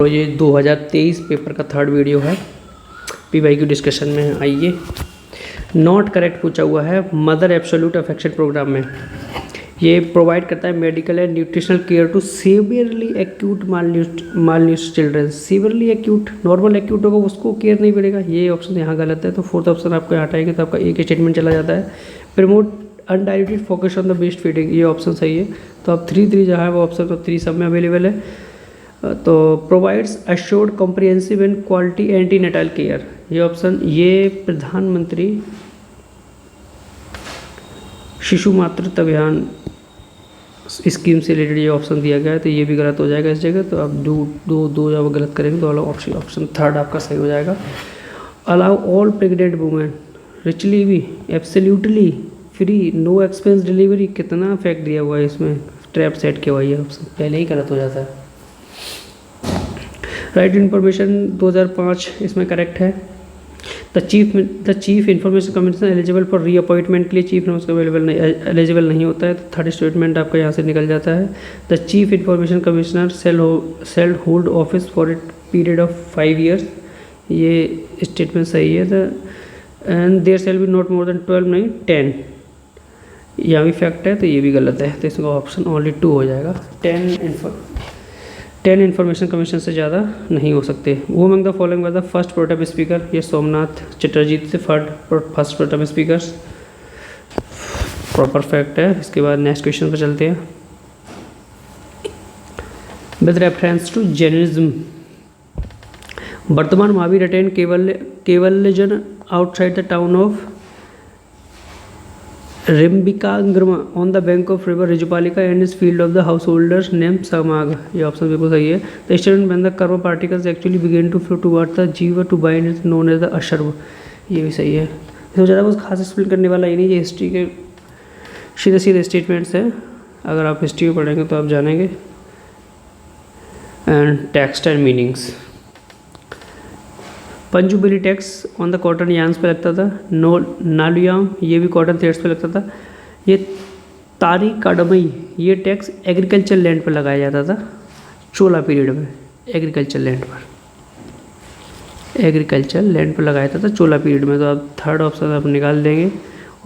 तो ये 2023 पेपर का थर्ड वीडियो है। पीवाईक्यू डिस्कशन में आइए। नॉट करेक्ट पूछा हुआ है मदर एब्सोल्यूट अफेक्शन प्रोग्राम में। ये प्रोवाइड करता है medical and nutritional care to severely acute malnutrition children. Severely acute, normal acute होगा उसको केयर नहीं मिलेगा, ये ऑप्शन यहाँ गलत है। तो फोर्थ ऑप्शन आपको यहाँ हटाएंगे तो आपका एक स्टेटमेंट चला जाता है। Promote undirected focus on the best feeding, ये ऑप्शन सही है। तो अब 3 जहाँ है वो ऑप्शन तो 3 सब में अवेलेबल है। तो provides assured comprehensive and quality antenatal care, ये ऑप्शन, ये प्रधानमंत्री शिशु मातृत्व अभियान स्कीम से रिलेटेड ये ऑप्शन दिया गया है। तो ये भी गलत हो जाएगा इस जगह। तो आप दो जब गलत करेंगे तो वाला ऑप्शन थर्ड आपका सही हो जाएगा। Allow all pregnant women richly भी absolutely free no expense delivery, कितना फैक्ट दिया हुआ है इसमें, ट्रैप सेट किया हुआ है, ऑप्शन पहले ही गलत हो जाता है। राइट इन्फॉर्मेशन 2005 इसमें करेक्ट है। The chief information commissioner eligible for reappointment के लिए चीफ एलिजिबल नहीं होता है। तो थर्ड स्टेटमेंट आपका यहाँ से निकल जाता है। The chief information commissioner shall hold office for a period of 5 years, ये स्टेटमेंट सही है। And there shall be not more than 12 नहीं 10, यहाँ भी फैक्ट है तो ये भी गलत है। तो इसका ऑप्शन ओनली 2 हो जाएगा। 10 इन्फॉर्मेशन कमीशन से ज़्यादा नहीं हो सकते। वो among the following by the first pro tem speaker, ये सोमनाथ चटर्जी से first pro tem speakers, proper fact है। इसके बाद नेक्स्ट क्वेश्चन पर चलते हैं। With reference to Jainism, Vardhaman Mahavir attain केवल्यजन outside the town of Jrimbhikagrama on the bank of river Rijupalika and is field of the householders name Samaga, ये ऑप्शन बिल्कुल सही है। The student when the curve particles actually begin to flow toward the jiva to bind is known as the asrava, ये भी सही है। इसमें ज़्यादा कुछ खास एक्सप्लेन करने वाला ही नहीं, ये हिस्ट्री के सीधे स्टेटमेंट्स हैं। अगर आप हिस्ट्री में पढ़ेंगे तो आप जानेंगे। And text and meanings, Panjupulli tax on the cotton yarns पे लगता था। नालुयाम, ये भी कॉटन थ्रेड्स पे लगता था। ये तारी काडमई, ये टैक्स एग्रीकल्चर लैंड पर लगाया जाता था चोला पीरियड में। एग्रीकल्चर लैंड पर लगाया जाता था चोला पीरियड में। तो आप थर्ड ऑप्शन आप निकाल देंगे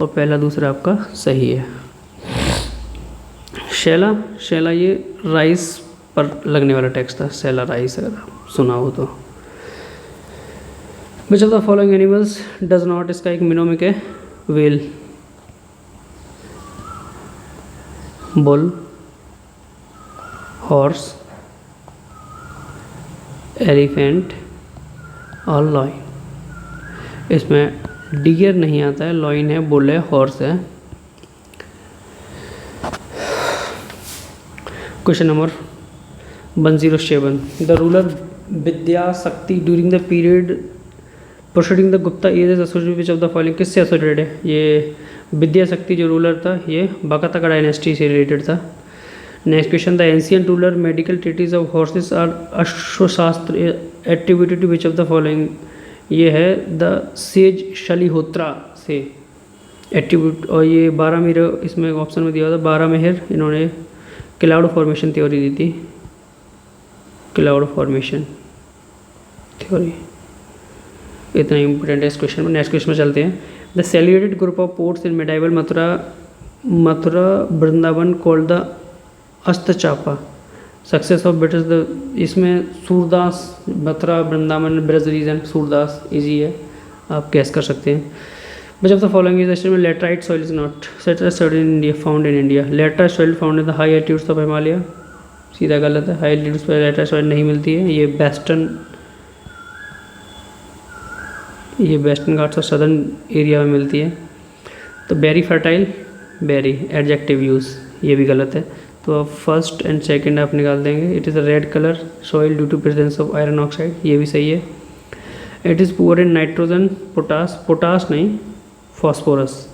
और पहला दूसरा आपका सही है। शैला ये राइस पर लगने वाला टैक्स था, शैला राइस, अगर आप सुना हो तो। Which of the following animals does not, इसका एक मिनोमिक है, whale, bull, horse, elephant और lion। इसमें डियर नहीं आता है, लॉइन है, बुल है, हॉर्स है। Question number 107, the ruler Vidya Shakti during the period preceding the Gupta age associated which of the following, किससे एसोसिएटेड है? ये विद्या शक्ति जो रूलर था ये बकाता का डायनेस्टी से रिलेटेड था। Next question, the ancient ruler medical treatise of horses or Ashvashastra attributed to which of the following, ये है द सेज शलिहोत्रा से एट्रीब्यूट। और ये 12 मेहर इसमें ऑप्शन में दिया हुआ था, 12 मेहर इन्होंने क्लाउड फॉर्मेशन थ्योरी दी थी, क्लाउड फॉर्मेशन थ्योरी। इतना इंपॉर्टेंट है इस क्वेश्चन में। नेक्स्ट क्वेश्चन में चलते हैं। The celebrated group of poets in medieval Mathura Vrindavan called the Ashtachhap, success of British the, इसमें सूरदास, मथुरा वृंदावन ब्रज रीजन, सूरदास इजी है, आप गैस कर सकते हैं। But of the following is में laterite soil is not soil in India, found in India. Laterite soil found in the high altitudes of Himalaya, सीधा गलत है, हाई एल्टीट्यूड्स पर लेटराइट सॉइल नहीं मिलती है। ये वेस्टर्न घाट्स और सदर्न एरिया में मिलती है। तो very fertile, very adjective use, ये भी गलत है। तो आप फर्स्ट एंड सेकंड आप निकाल देंगे। It is a red colour soil due to presence of iron oxide, ये भी सही है। It is poor in nitrogen, potash नहीं, फॉस्फोरस,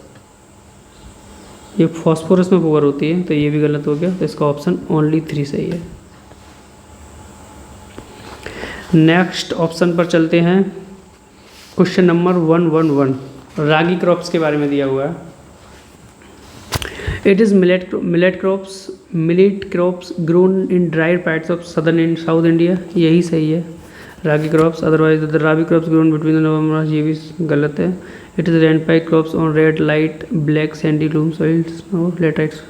ये फॉस्फोरस में पुअर होती है, तो ये भी गलत हो गया। तो इसका ऑप्शन ओनली 3 सही है। नेक्स्ट ऑप्शन पर चलते हैं। क्वेश्चन नंबर 111, रागी क्रॉप्स के बारे में दिया हुआ है। It is millet crops millet crops grown in dry parts of southern and south India, यही सही है। Ragi crops otherwise the rabi crops grown between the November, ये भी गलत है। It is rent pike crops on red light black sandy loam soils और latex.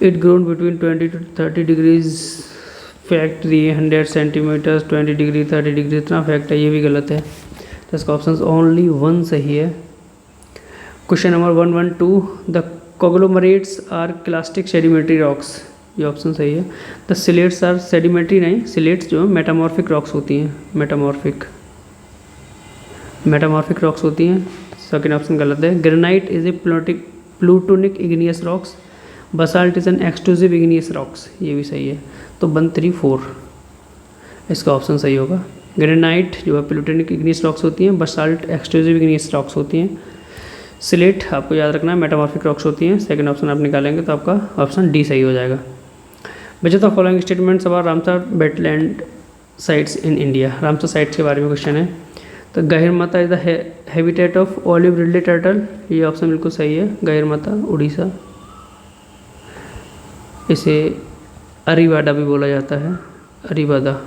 It grown between 20 to 30 degrees, fact 300 centimetres 20 degree 30 degree, इतना fact है, ये भी गलत है। तो इसका ऑप्शन ओनली 1 सही है। Question number 112, the conglomerates are clastic sedimentary rocks, ये ऑप्शन सही है। द सिलेट्स आर सेडिमेंट्री नहीं, सिलेट्स जो मेटामॉर्फिक रॉक्स होती हैं, मेटामॉर्फिक रॉक्स होती हैं, सेकंड ऑप्शन गलत है। Granite is a plutonic igneous rocks, basalt is an exclusive igneous rocks, ये भी सही है। तो 134 इसका ऑप्शन सही होगा। ग्रेनाइट जो है प्लूटोनिक इग्नियस रॉक्स होती हैं, बसाल्ट एक्सक्लूसिव इग्नियस रॉक्स होती हैं, सिलेट आपको याद रखना है मेटामॉर्फिक रॉक्स होती हैं। सेकंड ऑप्शन आप निकालेंगे तो आपका ऑप्शन डी सही हो जाएगा। विच of the following statements about Ramsar wetland sites in India, Ramsar sites के बारे में क्वेश्चन है। तो Gahirmatha is the habitat of olive Ridley turtle, ये ऑप्शन बिल्कुल सही है। गहिरमाथा उड़ीसा, इसे अरीवाडा भी बोला जाता है, arribada.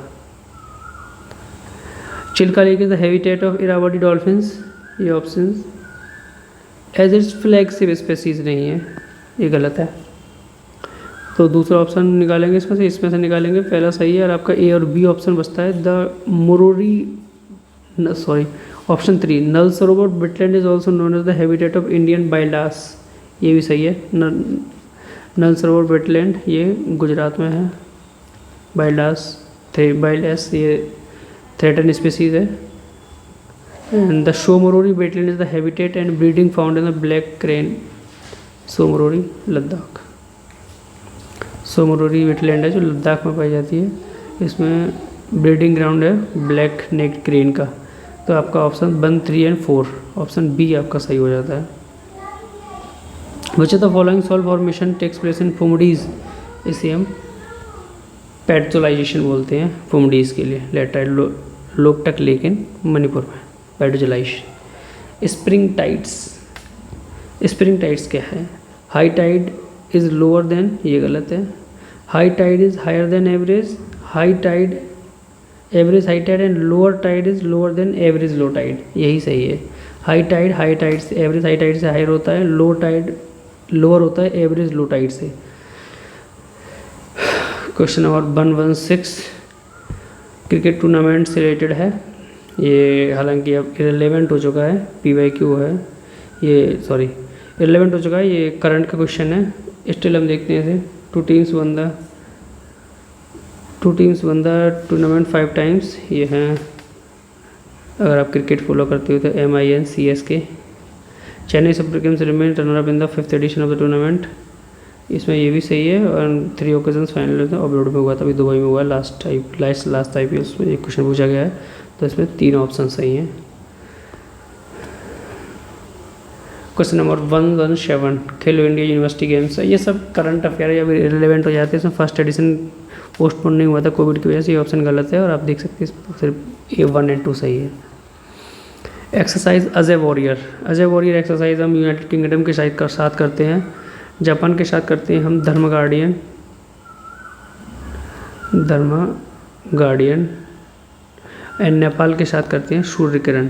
Chilika lake is the habitat of Irrawaddy dolphins, ये option as its flagship species नहीं है, ये गलत है। तो दूसरा ऑप्शन निकालेंगे इसमें से निकालेंगे, पहला सही है और आपका ए और बी ऑप्शन बचता है। The Moriri option 3, Nal Sarovar wetland is also known as the habitat of Indian बाइलास, ये भी सही है। नल सरोवर वेटलैंड ये गुजरात में है, बाइलास ये थ्रेटन स्पीसीज है। And the Tsomoriri wetland is the habitat and breeding found in the black crane, Tsomoriri Ladakh. Tsomoriri wetland है जो लद्दाख में पाई जाती है, इसमें ब्रीडिंग ग्राउंड है ब्लैक नेक्ड क्रेन का। तो आपका ऑप्शन 1, 3 एंड 4 ऑप्शन बी आपका सही हो जाता है। Which of the following soil formation takes place in phumdis, इसे हम पैडोलाइजेशन बोलते हैं फुमडीज के लिए। Laterite Loktak lake in Manipur में पैडोलाइजेशन। स्प्रिंग टाइड्स क्या है? High tide is lower than, ये गलत है। High tide is higher than average, average high tide and lower tide is lower than average low tide, यही सही है। हाई टाइड से एवरेज हाई टाइड से हायर होता है, लो टाइड लोअर होता है एवरेज लो टाइड से। क्वेश्चन नंबर 116 क्रिकेट टूर्नामेंट से रिलेटेड है, ये हालांकि अब इरेलेवेंट हो चुका है, PYQ है ये, सॉरी इरेलेवेंट हो चुका है, ये करंट का क्वेश्चन है। स्टिल हम देखते हैं इसे। Two teams one the tournament 5 times, ये हैं अगर आप क्रिकेट फॉलो करते हो तो MIN CSK। Chennai super kings remain runner up in the 5th edition of the tournament, इसमें ये भी सही है। और 3 ओकेजन्स फाइनल अपलोड में हुआ था, अभी दुबई में हुआ लास्ट IPL, उसमें एक क्वेश्चन पूछा गया है, तो इसमें 3 ऑप्शन सही हैं। क्वेश्चन नंबर 117 खेलो इंडिया यूनिवर्सिटी गेम्स, ये सब करंट अफेयर या फिर रिलेवेंट हो जाते हैं। इसमें फर्स्ट एडिशन पोस्टपोन नहीं हुआ था कोविड की वजह से, ये ऑप्शन गलत है और आप देख सकते हैं सिर्फ A1 और 2 सही है। एक्सरसाइज अजय वॉरियर एक्सरसाइज हम यूनाइटेड किंगडम के साथ करते हैं, जापान के साथ करते हैं हम धर्म गार्डियन एंड नेपाल के साथ करते हैं Surya Kiran.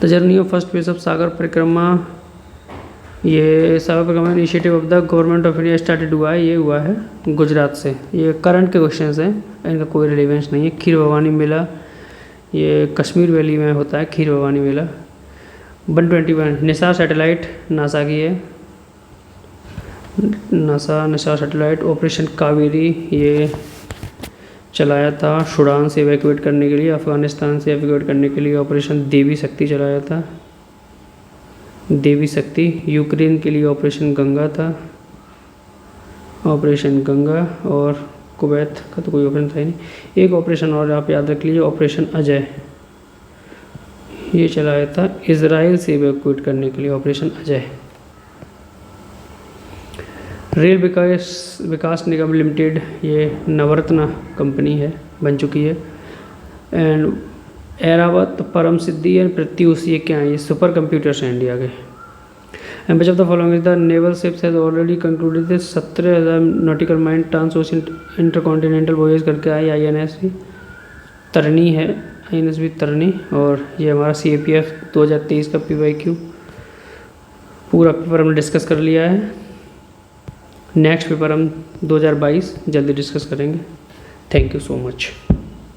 The journey of first phase of Sagar Parikrama, ये Sagar Parikrama initiative of the government of India started हुआ है, ये हुआ है गुजरात से। ये करंट के क्वेश्चंस हैं, इनका कोई रिलेवेंस नहीं है। खीर भवानी मेला ये कश्मीर वैली में होता है, खीर भवानी मेला। 121 निसार सैटेलाइट नासा की है, निसार सैटेलाइट। ऑपरेशन कावेरी ये चलाया था सूडान से इवैक्यूएट करने के लिए, अफगानिस्तान से इवैक्यूएट करने के लिए ऑपरेशन देवी शक्ति चलाया था, देवी शक्ति। यूक्रेन के लिए ऑपरेशन गंगा था, ऑपरेशन गंगा। और कुवैत का तो कोई ऑपरेशन था ही नहीं। एक ऑपरेशन और आप याद रख लीजिए, ऑपरेशन अजय, ये चलाया था इजराइल से इवैक्यूएट करने के लिए, ऑपरेशन अजय। रेल विकास निगम लिमिटेड ये नवरत्ना कंपनी है, बन चुकी है। एंड एरावत परम सिद्धि एंड प्रत्युष ये क्या है? ये सुपर कंप्यूटर्स हैं इंडिया के। And which of the following is the naval ships has already concluded the 17,000 nautical mile trans ocean intercontinental voyage करके आई INSV तरनी है, INSV तरनी। और ये हमारा CAPF 2023 का PYQ पूरा पेपर हमने डिस्कस कर लिया है। नेक्स्ट पेपर हम 2022 जल्दी डिस्कस करेंगे। Thank you so much.